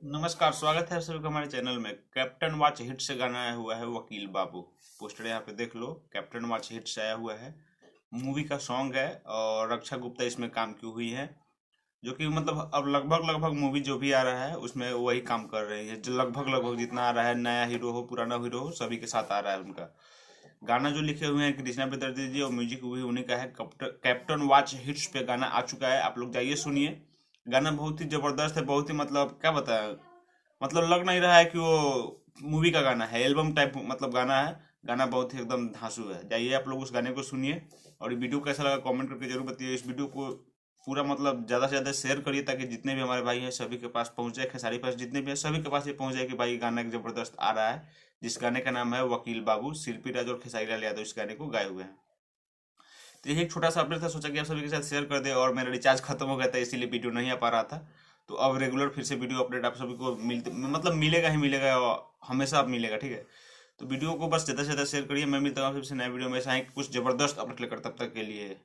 नमस्कार, स्वागत है सभी का हमारे चैनल में। कैप्टन वॉच हिट से गाना आया हुआ है वकील बाबू। पोस्टर यहाँ पे देख लो, कैप्टन वॉच हिट से आया हुआ है। मूवी का सॉन्ग है और रक्षा गुप्ता इसमें काम की हुई है, जो कि मतलब अब लगभग लगभग मूवी जो भी आ रहा है उसमें वही काम कर रही है। जो लगभग लगभग जितना आ रहा है, नया हीरो हो पुराना हीरो हो, सभी के साथ आ रहा है उनका गाना। जो लिखे हुए हैं कृष्णा बेदर्जी जी और म्यूजिक भी उन्हीं का है। कैप्टन वॉच हिट्स पे गाना आ चुका है, आप लोग जाइए सुनिए। गाना बहुत ही जबरदस्त है, बहुत ही मतलब क्या बताएं, मतलब लग नहीं रहा है कि वो मूवी का गाना है, एल्बम टाइप मतलब गाना है। गाना बहुत ही एकदम धांसू है, जाइए आप लोग उस गाने को सुनिए। और ये वीडियो कैसा लगा कमेंट करके जरूर बताइए। इस वीडियो को पूरा मतलब ज़्यादा से ज़्यादा शेयर करिए, ताकि जितने भी हमारे भाई हैं सभी के पास पहुंच जाए, खेसारी पास जितने भी हैं सभी के पास ये पहुंच जाए कि भाई गाना एक जबरदस्त आ रहा है, जिस गाने का नाम है वकील बाबू। शिल्पी राज और खेसारी लाल यादव इस गाने को गाए हुए हैं। तो यही एक छोटा सा अपडेट था, सोचा कि आप सभी के साथ शेयर कर दे। और मेरा रिचार्ज खत्म हो गया था, इसीलिए वीडियो नहीं आ पा रहा था। तो अब रेगुलर फिर से वीडियो अपडेट आप सभी को मिलते मतलब मिलेगा ही मिलेगा, और हमेशा अब मिलेगा, ठीक है। तो वीडियो को बस ज़्यादा से ज़्यादा शेयर करिए। मैं मिलता हूँ फिर से नए वीडियो में, ऐसा ही कुछ ज़बरदस्त अपडेट लेकर, तब तक के लिए।